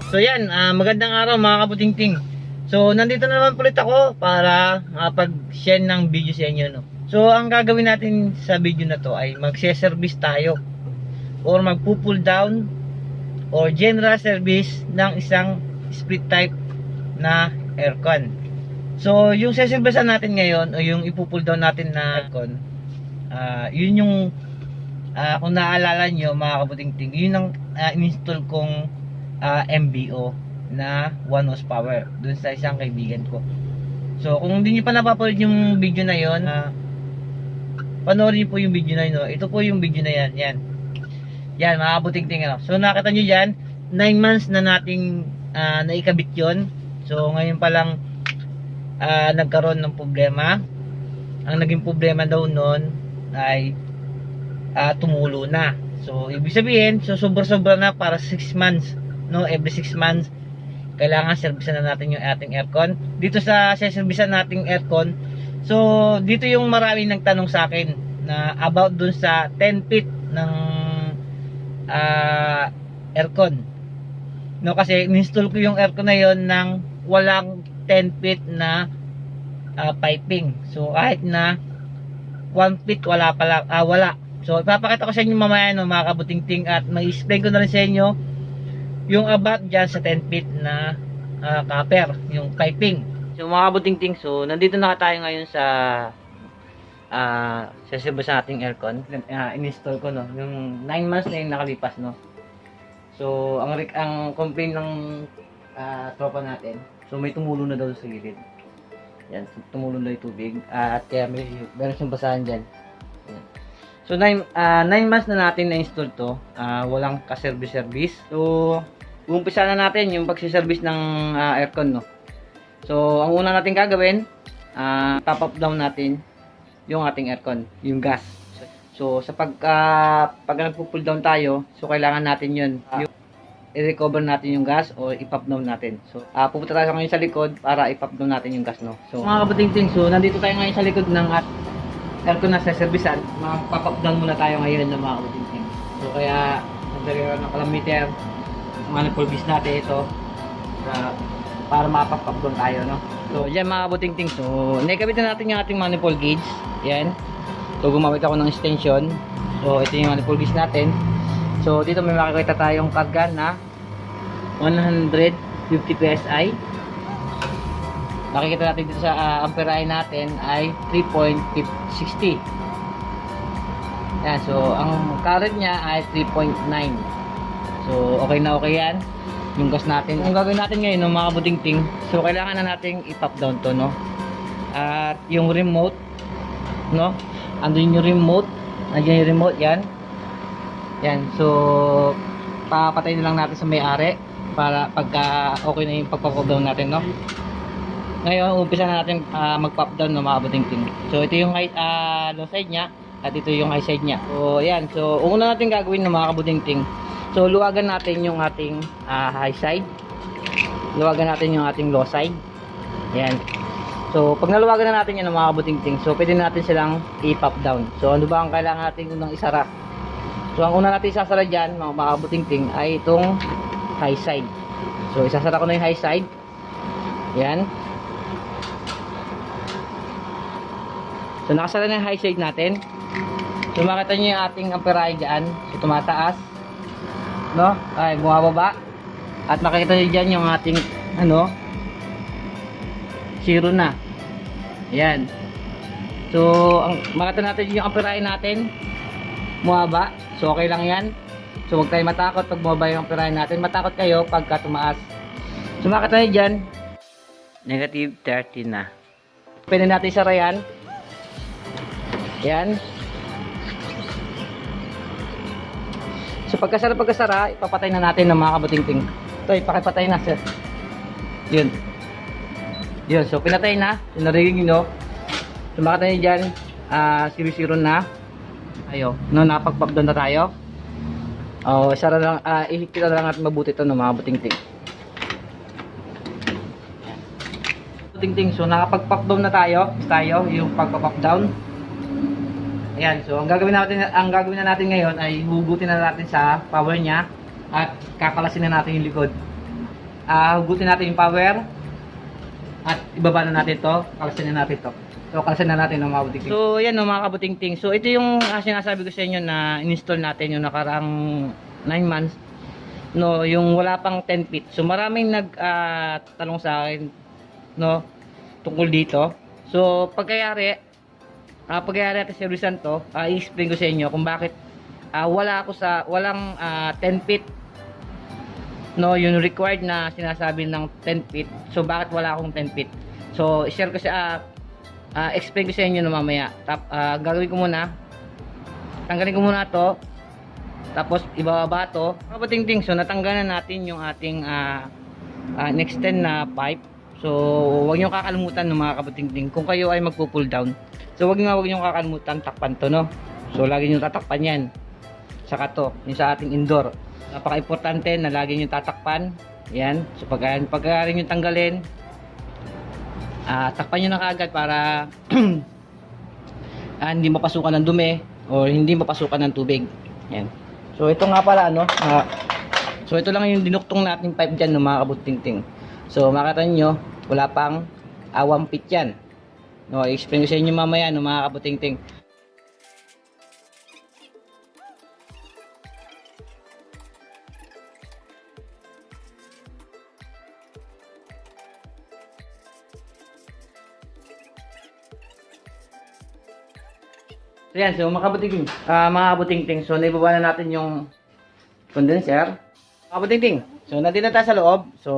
So yan, magandang araw mga kabutingting. So nandito na naman ulit ako para makapag-share ng video sa inyo, no. So ang gagawin natin sa video na to ay magse-service tayo or magpo-pull down or general service ng isang split type na aircon. So yung se-servicean natin ngayon o yung ipo-pull down natin na aircon, yun yung kung naaalala nyo mga kabutingting, yun ang in-install kong MBO na 1 horsepower dun sa isang kaibigan ko. So kung hindi nyo pa napapanood yung video na yon, panoorin nyo po yung video na yun, no? Ito po yung video na yan. Yan mga kabutingting, ano? So nakita nyo dyan, 9 months na nating naikabit yon. So ngayon pa lang nagkaroon ng problema. Ang naging problema daw nun ay tumulo na. So ibig sabihin, so sobra-sobra na para 6 months, no? Every 6 months kailangan servicean na natin yung ating aircon. Dito sa servicean nating aircon, so dito yung marami nagtanong sa akin na about dun sa 10 feet ng aircon, no? Kasi install ko yung aircon na yon ng walang 10 feet na piping. So kahit na 1 feet wala pala, wala. So ipapakita ko sa inyo mamaya, no, mga kabutingting, at mag-explain ko na rin sa inyo yung about dyan sa 10 feet na copper, yung piping. So mga kabutingting, so nandito na tayo ngayon sa service nating aircon. In-install ko, no, yung 9 months na yung nakalipas, no. So ang complaint ng tropa natin, so may tumulo na daw sa gilid. Yan, tumulo na yung tubig, at kaya meron siyang basahan dyan. Yan. So 9 months na natin na-install to, walang ka-service. So umpisa na natin yung pagsiservice ng aircon, no. So ang una natin gagawin, top up down natin yung ating aircon, yung gas. So sa pag nagpo-pull down tayo, so kailangan natin yun, i-recover natin yung gas o i-pop down natin. So pupunta tayo ngayon sa likod para i-pop down natin yung gas, no. So mga kabutingting, so nandito tayo ngayon sa likod ng aircon na sa-servicean. Mag-pop down muna tayo ngayon ng mga kabutingting. So kaya nagdala ng kilometer, manifold gauge natin ito para mapap-pop down tayo, no. So yan mga kabutingting, so naikabit na natin yung ating manifold gauge. Yan. So gumamit ako ng extension. So ito yung manifold gauge natin. So dito may makikita tayong karga na 150 PSI. Makikita natin dito sa ampere natin ay 3.60. Yan, so ang current niya ay 3.9. So okay na okay yan yung gas natin. Ang gagawin natin ngayon, no, mga kabutingting, so kailangan na nating i-pop down to, no. At yung remote, no, andun yung remote, nandiyan yung remote, yan. So papatay na lang natin sa may-ari para pagka okay na yung pag-pop down natin, no. Ngayon umpisa na natin mag-pop down, no, mga kabutingting. So ito yung low side nya at ito yung high side nya. So yan, so una natin gagawin, no, mga kabutingting, so luwagan natin yung ating high side, luwagan natin yung ating low side. Yan. So pag naluwagan na natin yan, mga kabutingting, so pwede natin silang i-pop down. So ano ba ang kailangan natin unang isara? So ang una natin isasara dyan, mga kabutingting, ay itong high side. So isasara ko na yung high side. Yan. So nakasara na yung high side natin. So makita nyo yung ating ampere dyan. So tumataas, no, ay bumababa, at makikita nyo dyan yung ating zero na. Yan. So ang makita natin yung ampere natin bumaba. So okay lang yan. So huwag tayo matakot pag bumaba yung ampere natin. Matakot kayo pagka tumaas. So makita nyo dyan, negative 30 na. Pwede natin isara yan. Yan. So pagkasara, ipapatay na natin ng mga kabutingting. Ito, ipakipatay na, sir. Yun. So pinatay na. So narinig nyo. So makita nyo dyan, 0-0 na. Ayo, no, napag-pop down na tayo. Isara lang, ihigpit na lang natin mabuti ito, no, mga kabutingting. So nakapag-pop down na tayo, yung pagpa-pop down. Ayan, so ang gagawin na natin ngayon ay hugutin na natin sa power niya at kakalasin na natin yung likod. hugutin natin yung power at ibaba na natin to, kalasin na natin to. So kalasin na natin ng mga kabuting-ting. So yan mga kabuting-ting. So ito yung sinasabi ko sa inyo na in-install natin yung nakaraang 9 months. No, yung wala pang 10 feet. So maraming tanong sa akin no tungkol dito. So pagkayari natin servisan to, i-explain ko sa inyo kung bakit walang 10 feet no, yung required na sinasabi ng 10 feet. So bakit wala akong 10 feet? So i-share ko explain ko sa inyo no mamaya. Gagawin ko muna, tanggalin ko muna to, tapos ibababa to mga kabuting-ting. So natanggalan natin yung ating extend na pipe. So huwag niyo kakalimutan ng mga kabuting-ting kung kayo ay magpo-pull down. So huwag niyo kakalimutan takpan to no. So lagi niyo tatakpan yan. Saka to, yung sa ating indoor. Napaka-importante na lagi niyo tatakpan. Yan. So pagka rin yung tanggalin, takpan niyo na kaagad para hindi mapasukan ng dumi o hindi mapasukan ng tubig. Yan. So ito nga pala so ito lang yung dinuktong nating pipe diyan ng mga kabuting-ting. So makita niyo wala pang 1 feet yan. No, i-explain ko sa inyo mamaya ng mga kabuting-ting. So yan, so mga kabuting-ting, so naibaba na natin yung condenser. Mga kabuting-ting, so nandito na tayo sa loob. So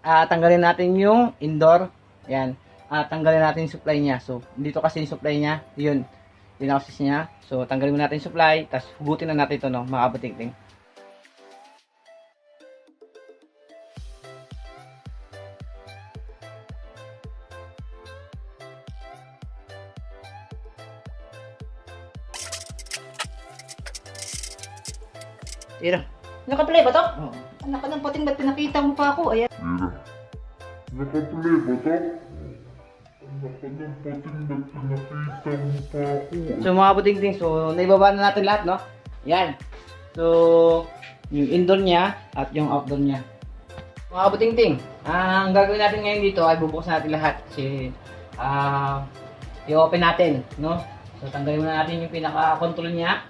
tanggalin natin yung indoor. Yan, tanggalin natin yung supply niya. So dito kasi yung supply niya, yun access niya. So tanggalin mo natin yung supply, tapos hugutin na natin ito no, mga kabuting-ting. Tira. Nakaplay ba to? Oo. Anak ka ng pating, ba't pinakita mo pa ako? Ayan. Nakaplay ba to? Anak ka ng pating, ba't pinakita mo pa ako? So mga kabuting-ting, so naibaba na natin lahat no. Yan. So yung indoor niya at yung outdoor niya. Mga kabuting-ting, ang gagawin natin ngayon dito ay bubuksan natin lahat. Kasi i-open natin no. So tanggalin muna natin yung pinaka-control niya.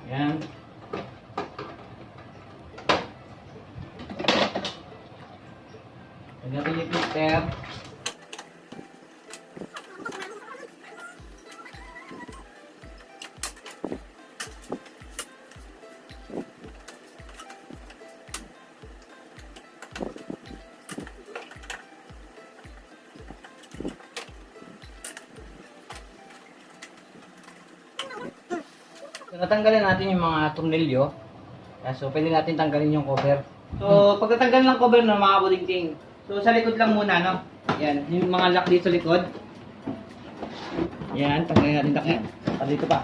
Yan. Lagyan natin yung filter. So, natanggalin natin yung mga tornilyo. So, pwede natin tanggalin yung cover. So, pag natanggal ng cover ng mga kabuting-ting, so sa likod lang muna, no? Yan, yung mga lock dito sa likod. Yan, tanggalin natin takip. Dito pa.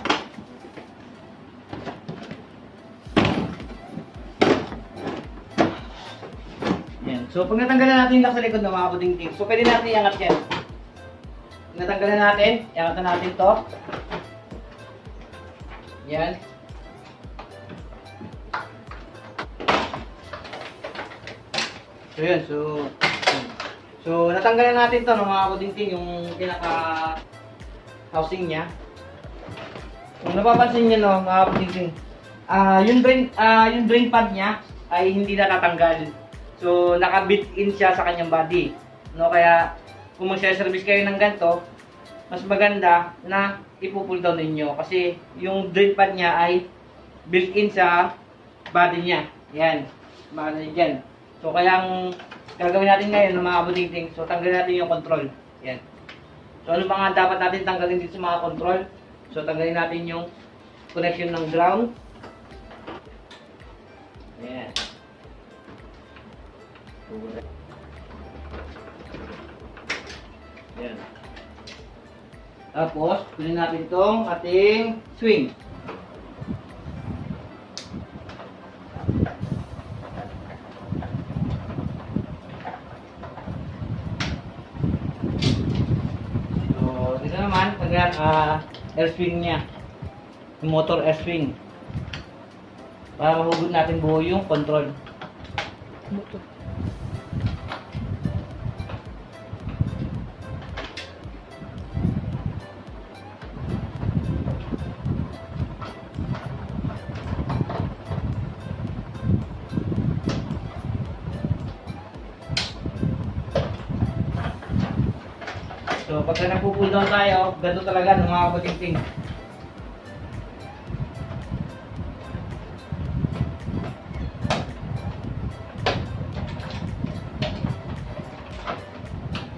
Yan. So, pag natanggalan natin yung lock sa likod ng mga kabuting-ting, so pwede natin iangat yan. Natanggalan natin, iangat na natin to. Yan. So yun, so natanggalan natin to ng mga kabuting-ting yung pinaka housing niya. Kung napapansin niyo no, mga kabuting-ting, yung drain pad niya ay hindi natatanggal. So naka-built-in siya sa kanyang body. No, kaya kung mag-service kayo ng ganito, mas maganda na ipo-pull down ninyo kasi yung drain pad niya ay built-in sa body niya. Yan. Body dyan. So kaya ang gagawin natin ngayon ng mga kabuting-ting, so tanggalin natin yung control. Yan. So ano mga dapat natin tanggalin dito sa mga control? So tanggalin natin yung connection ng ground. Yan. Yan. Tapos, kunin natin itong ating swing. So, dito naman, air swing niya. Yung motor air swing. Para mahugot natin buo yung control. So, pagka nagpo-pull down tayo, ganito talaga ng mga kabutingting.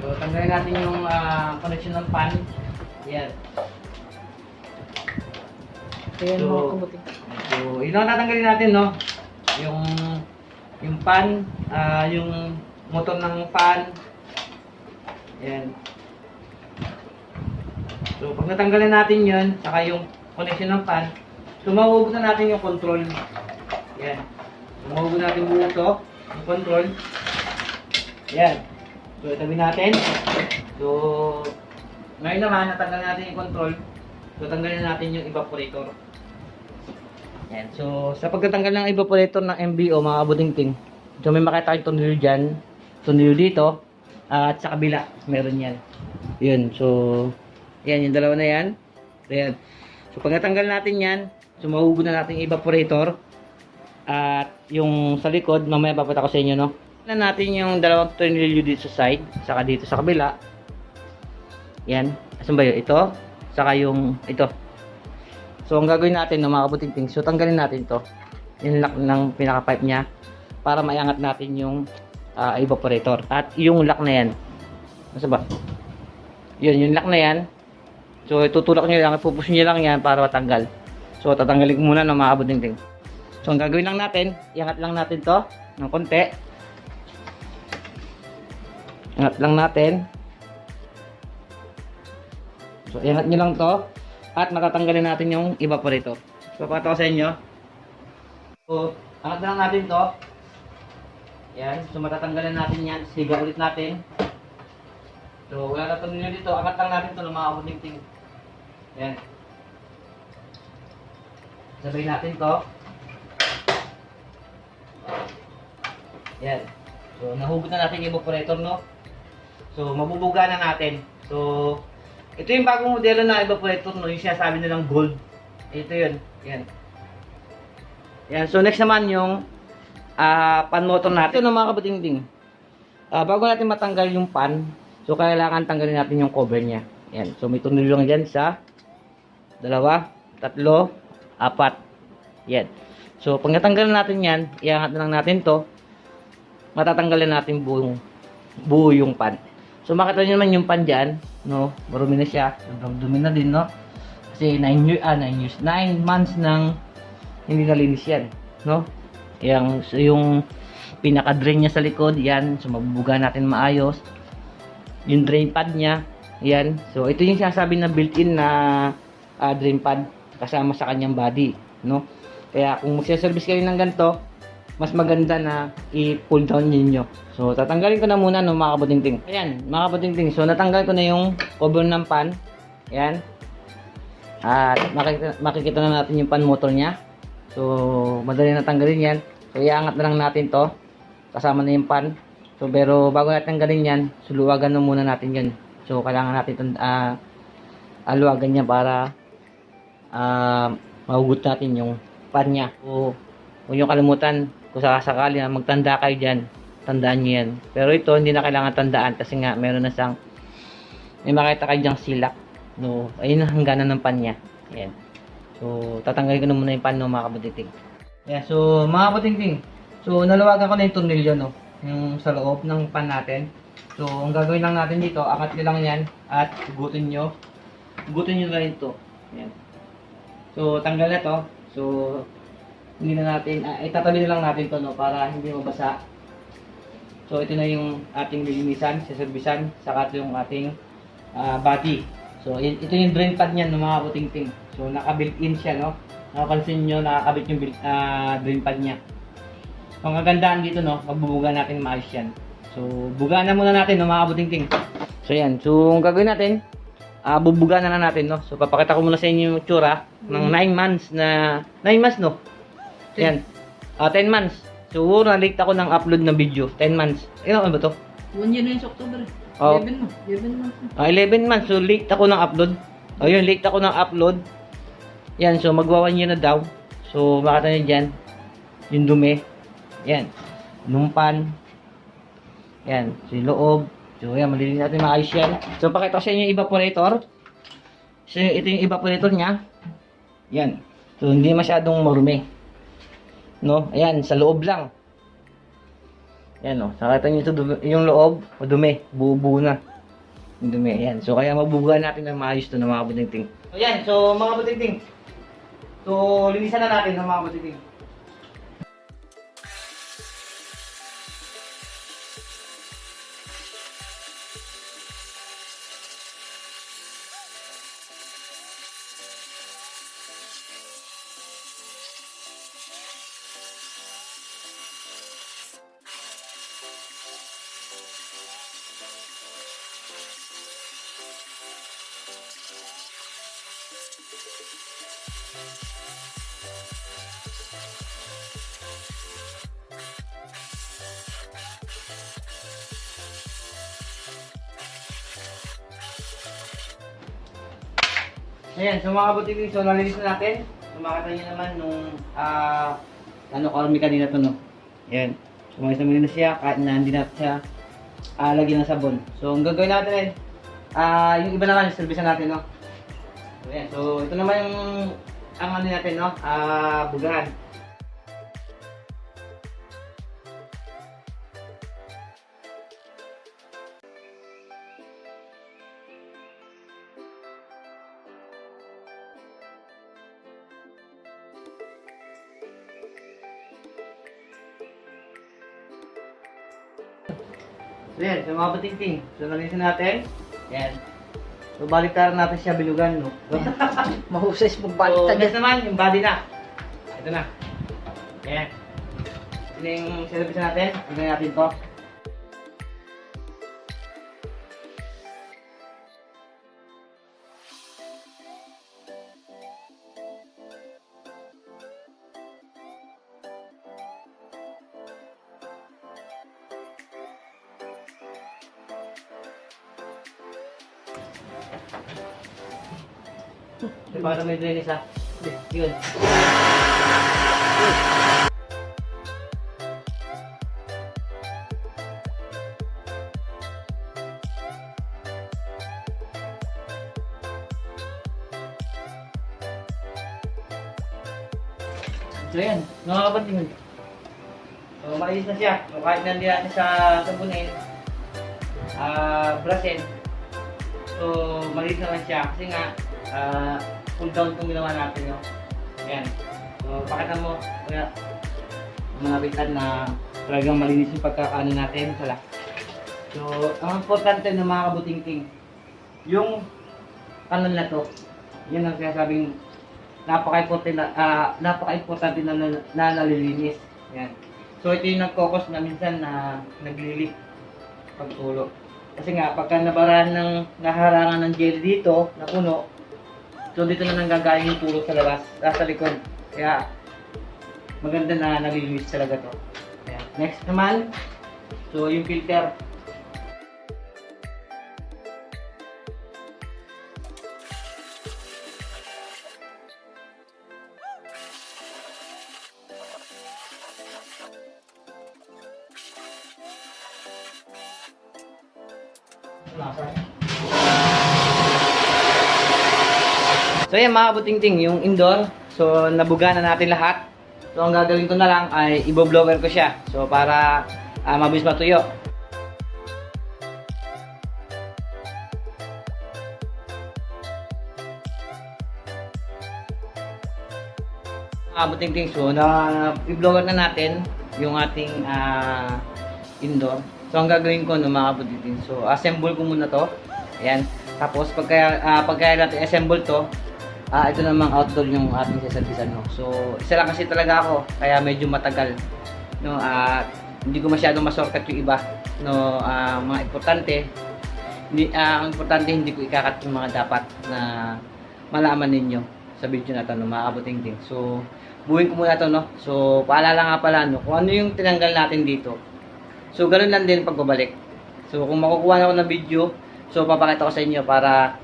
So, tanggalin natin yung connection ng pan. Yan. Ayan So, mga kabuting. So, yun ang tatanggalin natin, no? Yung pan, yung motor ng pan. Yan. So, pag natanggalin natin yun, saka yung connection ng fan, so mahuhugot na natin yung control. Yan. So, mahuhugot natin buo ito, yung control. Yan. So, itabi natin. So, ngayon naman, natanggal natin yung control. So, tanggalin natin yung evaporator. Yan. So, sa pagtatanggal ng evaporator ng MBO, mga kabutingting, so may makita kayong tornilyo dyan, tornilyo dito, at sa kabila, meron yan. Yun. So, yan, yung dalawa na yan. Ayan. So, pag natanggal natin yan, so mahuhugot na natin yung evaporator. At yung sa likod, mamaya papata ko sa inyo, no? Tignan natin yung dalawang tornilyo dito sa side, saka dito sa kabila. Yan. Asan ba yun? Ito. Saka yung ito. So, ang gagawin natin, no, mga kabutingting, so tanggalin natin to. Yung lock ng pinaka-pipe niya para maiangat natin yung evaporator. At yung lock na yan. Asan ba? Yun, yung lock na yan. So, itutulak nyo lang, ipupush nyo lang yan para matanggal. So, tatanggalin ko muna ng mga kabutingting. So, ang gagawin lang natin, iangat lang natin to ng konti. Iangat lang natin. So, iangat nyo lang to. At matatanggalin natin yung evaporator. So, papakita ko sa inyo. So, angat lang natin to. Yan. So, matatanggalin natin yan. Siga ulit natin. So, wala na nyo dito. Angat lang natin to ng mga kabutingting. Yan. Sabay natin to. Yan. So, nahugot na natin yung evaporator, no? So, mabubuga na natin. So, ito yung bagong modelo na evaporator, no? Yung sinasabi nilang gold. Ito yun. Yan. Yan. So, next naman yung pan motor natin. Ito no, mga kabutingting. Bago natin matanggal yung pan, so, kailangan tanggalin natin yung cover niya. Yan. So, may tornilyo lang dyan sa 2, 3, 4. Yan. So, pag natanggalan natin yan, iangat na lang natin to. Matatanggalan natin buo yung pan. So, makita nyo naman yung pan dyan, no? Marumi na siya. Sobrang dumi na din, no? Kasi 9 months nang hindi nalinis yan, no? So, yung pinaka-drain niya sa likod, yan. So, mabubuga natin maayos. Yung drain pad niya, yan. So, ito yung sinasabi na built-in na drain pad kasama sa kanyang body, no? Kaya kung magse-service kayo ng ganito, mas maganda na i-pull down ninyo. So, tatanggalin ko na muna no, mga kabutingting. Ayan, mga kabutingting. So, natanggal ko na yung cover ng pan. Ayan. At makikita na natin yung pan motor niya. So, madali na tanggalin yan. So, iangat na lang natin to. Kasama na yung pan. So, pero bago natin tanggalin yan, suluwagan na muna natin yan. So, kailangan natin aluwagan niya para mahugot natin yung pan niya. So, huwag nyo kalimutan kung sakasakali na magtanda kayo dyan, tandaan nyo yan. Pero ito, hindi na kailangan tandaan kasi nga, meron na siyang, may makita kayo dyang silak. No, ayun ang hangganan ng pan niya. Ayan. So, tatanggalin ko na muna yung pan, no, mga kabutingting. Yeah, so, mga kabutingting, so, nalawagan ko na yung tornilyo, no, yung sa loob ng pan natin. So, ang gagawin lang natin dito, angat nyo lang yan, at hugutin nyo na rin ito. Ayan. So, tanggal na to. So, hindi na natin, itatabi na lang natin to, no, para hindi mabasa. So, ito na yung ating lilinisan, siservisan, saka ito yung ating body. So, ito yung drain pad niyan, no, mga kabutingting. So, naka-built-in siya, no. Nakapansin nyo, nakakabit yung drain pad niya. So, ang kagandaan dito, no, magbubuga natin maayos yan. So, bugaan na muna natin, no, mga kabutingting. So, yan. So, ang gagawin natin, bubuga na natin, no. So, papakita ko muna sa inyo yung tsura ng 9 months, no. Yan. 10 months. So, na-late ako ng upload ng video. 10 months. Ano ba to? 1 year na yun sa October. Oh. 11 mo. 11 months na. 11 months. So, late ako ng upload. Ayun, late ako ng upload. Yan. So, magwa 1 year na daw. So, makita nyo dyan. Yung dumi. Yan. Numpan. Yan. So, yung loob. So, yan. Malilinis natin maayos yan. So, pakita ko sa inyo yung evaporator. So, ito yung evaporator niya. Yan. So, hindi masyadong marumi. No? Ayan, sa loob lang. Yan, no. Nakita nyo ito, yung loob, madumi. Buo-buo na. Yung dumi. Ayan. So, kaya mabubugan natin ng maayos to ng mga butingting. So, yan. So, mga butingting. So, linisan na natin ng mga butingting. Ayan, so mga kabutiking, so nalinis na natin. So makita nyo naman nung karami kanina to, no? Ayan. So mga na siya, kahit na hindi natin siya lagyan ng sabon. So ang gagawin natin yung iba naman, servisan natin, no? So ayan, so ito naman yung ang ano natin, no? Bugahan. So yan, so mga batingting. So nalisin natin. Yan. So baliktaran natin siya bilugan, no? Mahusay sa So pagbaliktad. next naman, yung body na. Ito na. Yan. Ito na yung service natin. Tignan natin to. Ito pa may drainage ha. Yun. So yan, mga kapatid. So malinis na siya. So kahit nandito natin sa sabunin, brasin. So malinis naman siya kasi nga cool down itong ginawa natin, no? Ayan. So pakita mo kaya mga bitan na talagang malinis yung pagkakaano natin. Sala. So ang importante ng mga kabutingting, yung kanal na to, yun ang sinasabing napaka-importante na nalilinis. Yan. So ito yung nag-focus na minsan na naglilik pagtulo. Kasi nga pagka nabarahan ng naharangan ng jelly dito na puno, so dito na nanggagaling yung tulo sa labas, sa likod. Kaya maganda na nalilinis talaga to. Ayan. Next naman, so yung filter. So yan mga kabutingting, yung indoor, so nabuga na natin lahat. So ang gagawin ko na lang ay i-blower ko siya. So para mabilis matuyo. Mga kabutingting, so i-blower na natin yung ating indoor. So ang gagawin ko no mga kabutingting, so assemble ko muna to. Ayan. Tapos pagka natin assemble to, ito namang outdoor yung ating saservisan, no. So isa lang kasi talaga ako, kaya medyo matagal, no. Hindi ko masyadong ma-shortcut yung iba, no. Mga importante, ang importante hindi ko ikakat yung mga dapat na malaman ninyo sa video na to, no, mga kabutingting. So buuin ko muna to, no? So, paalala nga pala, no? Kung ano yung tinanggal natin dito. So, ganun lang din pagbabalik. So, kung makukuha na ako ng video, so, papakita ko sa inyo para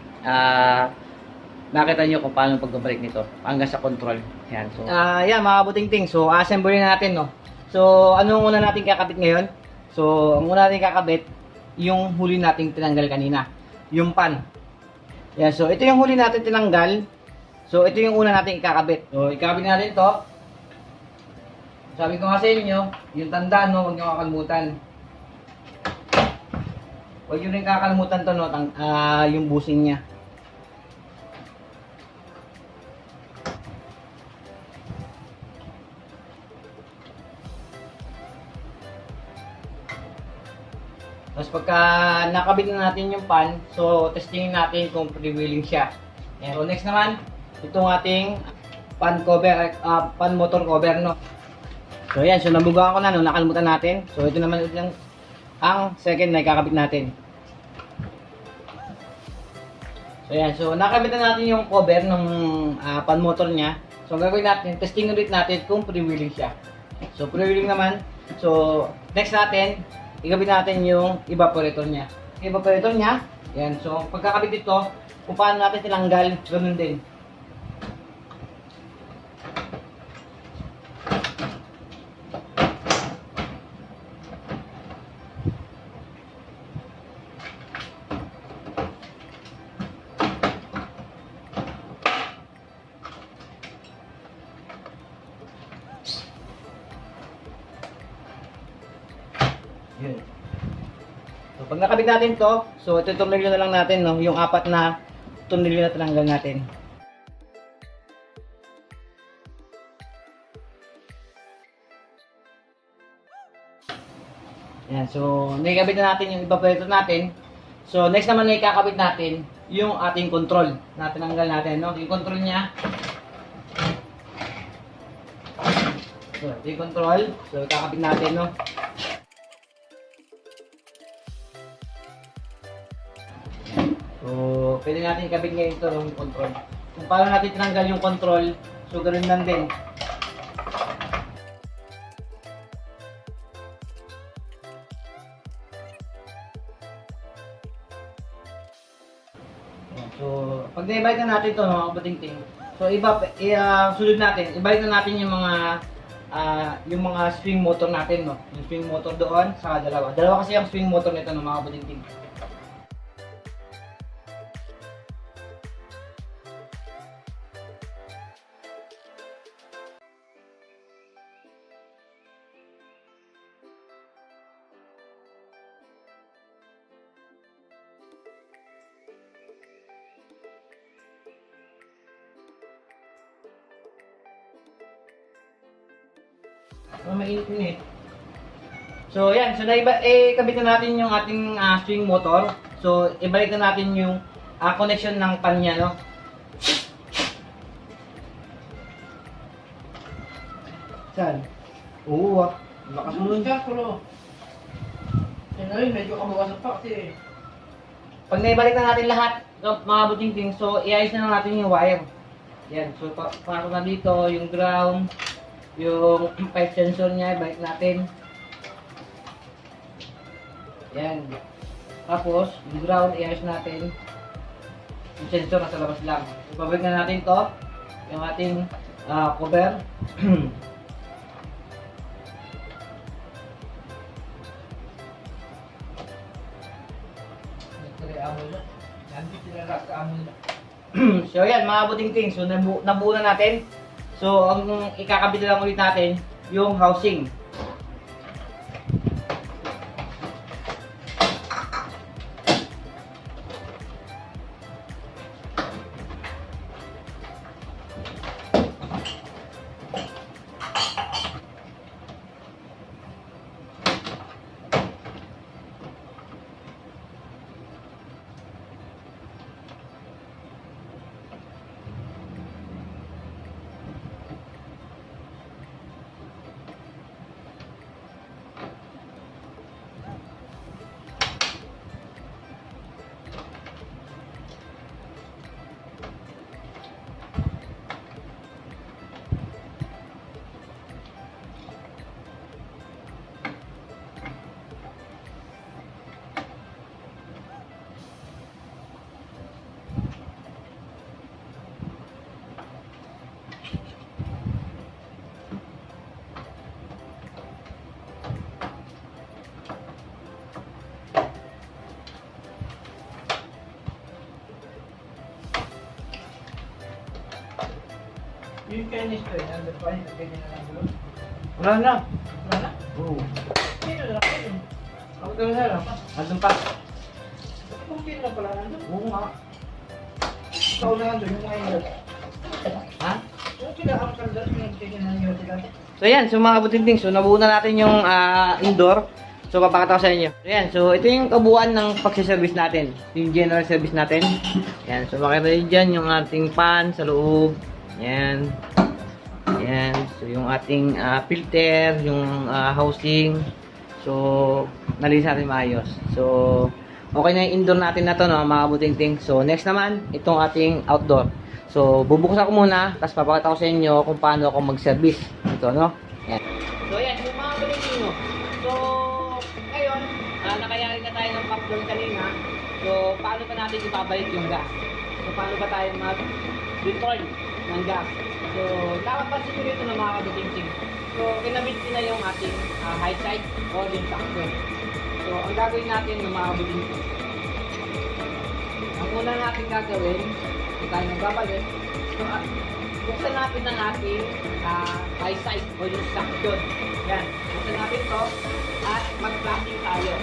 nakita nyo kung paano pagbabalik nito hanggang sa control. Yan. So, yan, mga kabuting-ting. So, assemble na natin, no? So, anong una natin kakabit ngayon? So, ang una natin kakabit, yung huli nating tinanggal kanina. Yung pan. Yan. So, ito yung huli natin tinanggal. So, ito yung una natin ikakabit. So, ikakabit natin to. Sabi ko nga sa inyo, yung tandaan, no, huwag nyo kakalimutan. Huwag nyo rin kakalimutan to, no, yung busing niya. Tapos pagka nakabit na natin yung pan, so testingin natin kung freewheeling siya. Ayan. So next naman, itong ating pan cover, pan motor cover, no. So ayan, so nabugaan ko na, no, nakalimutan natin. So ito naman yung ang second na ikakabit natin. So ayan, so nakabit na natin yung cover ng pan motor niya. So ang gagawin natin, testing ulit natin kung freewheeling siya. So freewheeling naman. So next natin, ikabit natin yung evaporator niya. Evaporator niya, yan. So pagkakabit ito, kung paano natin tinanggal, ganun din. Yun. So, pag nakabit natin to, so ito tornilyo na lang natin, no, yung apat na tornilyo na tinanggal natin. Yan, so nakikabit na natin yung evaporator natin. So next naman na ikakabit natin yung ating control na tinanggal natin, no, yung control niya. So, ito yung control. So ikakabit natin, no. So, pwede natin ikabit ngayon ito yung control. Kung paano natin tinanggal yung control, so ganun lang din. So, pag naibalik na natin ito, mga kabating-ting, so sunod natin, ibalik na natin yung mga swing motor natin, no? Yung swing motor doon, sa dalawa. Dalawa kasi yung swing motor nito, no, mga kabating-ting. Oh, mainit yun eh. So, yan. So, kabit na natin yung ating swing motor. So, ibalik na natin yung connection ng pan niya, no? Saan? Oo, lakas mo nun. Pero, yun na rin, medyo kabawasan pa kasi. Pag naibalik na natin lahat, mga buting-ting, so, iayos na lang natin yung wire. Yan. So, para na dito, yung ground, yung pipe sensor niya, ibalik natin. Yan. Tapos, yung ground, iayos natin. Yung sensor nasa labas lang. Ibabalik na natin to, yung ating cover. So yan, mga buting-ting, so nabuo na natin. So ang ikakabit lang ulit natin yung housing. Chinese to eh. Nandun pa rin. Ganyan na lang gulo. Wala na. Wala na? Oo. Dito na lang yun. Ako talaga na lang. Andun pa. Kung dito na pala nandun. Oo nga. Ikaw na nandun yung mga inyo. Ha? Yung sila ang kandal, yung tingin na nyo sila. So yan, so mga kabuting so nabuo na natin yung indoor. So papakita ko sa inyo. So yan, so ito yung kabuuan ng pagsiservice natin. Yung general service natin. Yan, so makita nyo dyan yung ating pan sa loob. Yan. Yan, so yung ating filter, yung housing. So, nalinis natin maayos. So, okay na yung indoor natin na to, no, mga kabuting. So, next naman, itong ating outdoor. So, bubuksan ko muna, tapos papakita ko sa inyo kung paano ako mag-service. Ito, no? Yan. So, yan, yung mga kabuting, no? So, ngayon, nakayari na tayo ng popcorn kanina. So, paano pa natin ibabalik yung gas? So, paano ba tayo mag-return ng gas? So, nakapansin nyo rito ng mga kabuting. So, kinabit ko na yung ating high side o yung suction. So, ang gagawin natin ng mga kabuting. Ang una natin gagawin, kung tayo nagbabalik, so, buksan natin ang ating high side o yung suction. Yan, buksan natin to at mag-flushing tayo.